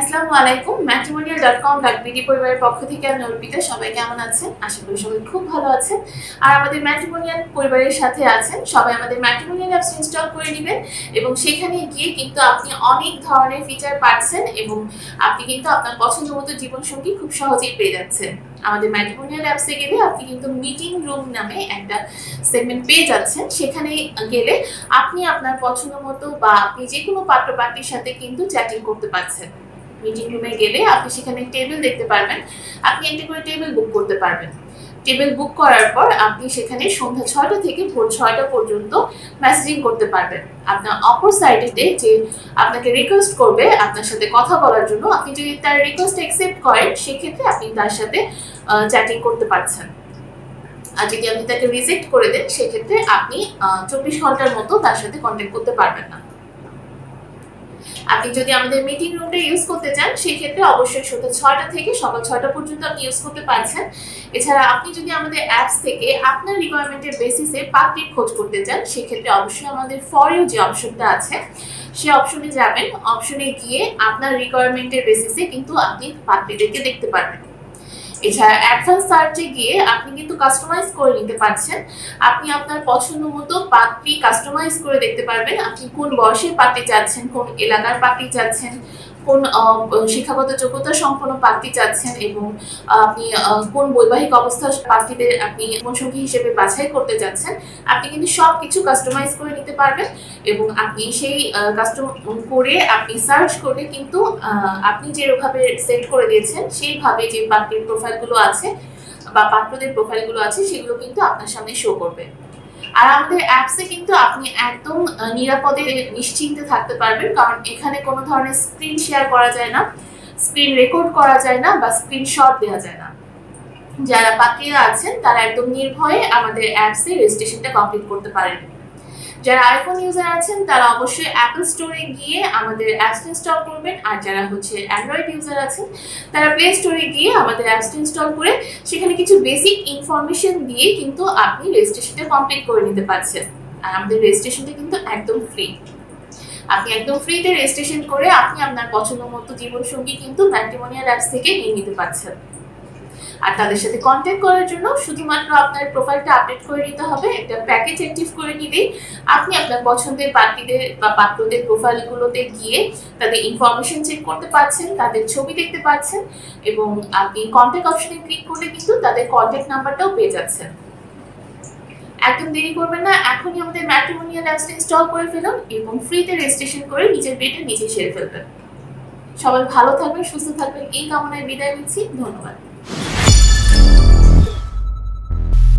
আসসালামু আলাইকুম। matrimonial.com.bd পরিবারের পক্ষ থেকে আমি অর্পিতা। সবাই কেমন আছেন? আশা করি সবাই খুব ভালো আছেন। আর আমাদের ম্যাট্রিমোনিয়াল পরিবারের সাথে আছেন সবাই আমাদের ম্যাট্রিমোনিয়াল অ্যাপস ইনস্টল করে নেবেন এবং সেখানে গিয়ে কিন্তু আপনি অনেক ধরনের ফিচার পাচ্ছেন এবং আপনি কিন্তু আপনার পছন্দমতো জীবনসঙ্গী খুব সহজেই পেয়ে যাচ্ছেন। আমাদের ম্যাট্রিমোনিয়াল অ্যাপসে গেলে আপনি কিন্তু মিটিং রুম নামে একটা সেগমেন্ট পেয়ে যাচ্ছেন। সেখানে গেলে আপনি আপনার পছন্দমতো বা আপনি যে কোনো পাত্র-পাত্রীর সাথে কিন্তু চ্যাটিং করতে পারছেন। মিটিং রুমে গেলে আপনি সেখানে টেবিল দেখতে পারবেন। আপনি একটা করে টেবিল বুক করতে পারবেন। টেবিল বুক করার পর আপনি সেখানে সন্ধ্যা ৬টা থেকে ভোর ৬টা পর্যন্ত মেসেজিং করতে পারবেন। আপনার অপর সাইডে যে আপনাকে রিকোয়েস্ট করবে আপনার সাথে কথা বলার জন্য, আপনি যদি তার রিকোয়েস্ট অ্যাকসেপ্ট করেন সেক্ষেত্রে আপনি তার সাথে চ্যাটিং করতে পারছেন। আর যদি আপনি তাকে রিজেক্ট করে দেন সেক্ষেত্রে আপনি ২৪ ঘন্টার মতো তার সাথে কন্ট্যাক্ট করতে পারবেন না। আপনি যদি আমাদের মিটিং রুমটা ইউজ করতে চান সেক্ষেত্রে অবশ্যই সন্ধ্যা ৬টা থেকে সকাল ৬টা পর্যন্ত আপনি ইউজ করতে পারছেন। এছাড়া আপনি যদি আমাদের অ্যাপস থেকে আপনার রিকোয়ারমেন্টের বেসিসে পাত্রীর খোঁজ করতে চান সেক্ষেত্রে অবশ্যই আমাদের ফর ইউ যে অপশনটা আছে সেই অপশনে যাবেন। অপশনে গিয়ে আপনার রিকোয়ারমেন্টের বেসিসে কিন্তু আপনি পাত্রীদেরকে দেখতে পারবেন। এছাড়া অ্যাডভান্স সার্চে গিয়ে আপনি কিন্তু কাস্টমাইজ করে নিতে পারছেন। আপনি আপনার পছন্দ মতো পাত্রী কাস্টমাইজ করে দেখতে পারবেন। আপনি কোন বয়সের পাত্রী চাচ্ছেন, কোন এলাকার পাত্রী চাচ্ছেন, কোন শিক্ষাগত যোগ্যতা সম্পন্ন পাত্রী চাচ্ছেন এবং আপনি কোন বৈবাহিক অবস্থার পাত্রীদের আপনি জীবনসঙ্গী হিসেবে বাছাই করতে যাচ্ছেন, আপনি কিন্তু সব কিছু কাস্টমাইজ করে নিতে পারবেন এবং আপনি সেই কাস্টম করে আপনি সার্চ করে কিন্তু আপনি যেভাবে সেট করে দিয়েছেন সেইভাবে যে পাত্রীর প্রোফাইলগুলো আছে বা পাত্রদের প্রোফাইলগুলো আছে সেগুলো কিন্তু আপনার সামনে শো করবে। আর আমাদের অ্যাপসে কিন্তু আপনি একদম নিরাপদে নিশ্চিন্তে থাকতে পারবেন, কারণ এখানে কোনো ধরনের স্ক্রিন শেয়ার করা যায় না, স্ক্রিন রেকর্ড করা যায় না বা স্ক্রিনশট দেওয়া যায় না। যারা পাত্রীরা আছেন তারা একদম নির্ভয়ে আমাদের অ্যাপসে রেজিস্ট্রেশনটা কমপ্লিট করতে পারেন। যারা আইফোন ইউজার আছেন তারা অবশ্যই অ্যাপল স্টোরে গিয়ে আমাদের অ্যাপস ইনস্টল করবেন, আর যারা অ্যান্ড্রয়েড ইউজার আছেন তারা প্লে স্টোরে গিয়ে আমাদের অ্যাপস ইনস্টল করে সেখানে কিছু বেসিক ইনফরমেশন দিয়ে কিন্তু আপনি রেজিস্ট্রেশনটা কমপ্লিট করে নিতে পারছেন। আর আমাদের রেজিস্ট্রেশনটা কিন্তু একদম ফ্রি। আপনি একদম ফ্রিতে রেজিস্ট্রেশন করে আপনি আপনার পছন্দ মতো জীবনসঙ্গী কিন্তু ম্যাট্রিমোনিয়াল অ্যাপস থেকে নিয়ে নিতে পারছেন। আর তাদের সাথে কন্ট্যাক্ট করার জন্য শুধুমাত্র আপনার প্রোফাইলটা আপডেট করে নিতে হবে। একটা প্যাকেজ অ্যাক্টিভ করে নিলেই আপনি আপনার পছন্দের পাত্রীদের বা পাত্রদের প্রোফাইলগুলোতে গিয়ে তাদের ইনফরমেশন চেক করতে পারছেন, তাদের ছবি দেখতে পাচ্ছেন এবং আপনি কন্ট্যাক্ট অপশনে ক্লিক করলে কিন্তু তাদের কন্ট্যাক্ট নাম্বারটাও পেয়ে যাচ্ছেন। একদম দেরি করবেন না, এখনই আমাদের ম্যাট্রিমোনিয়াল অ্যাপসটা ইনস্টল করে ফেলুন এবং ফ্রিতে রেজিস্ট্রেশন করে নিজের বিয়েটা নিজেই সেরে ফেলবেন। সবাই ভালো থাকবেন, সুস্থ থাকবেন এই কামনায় বিদায় নিচ্ছি। ধন্যবাদ।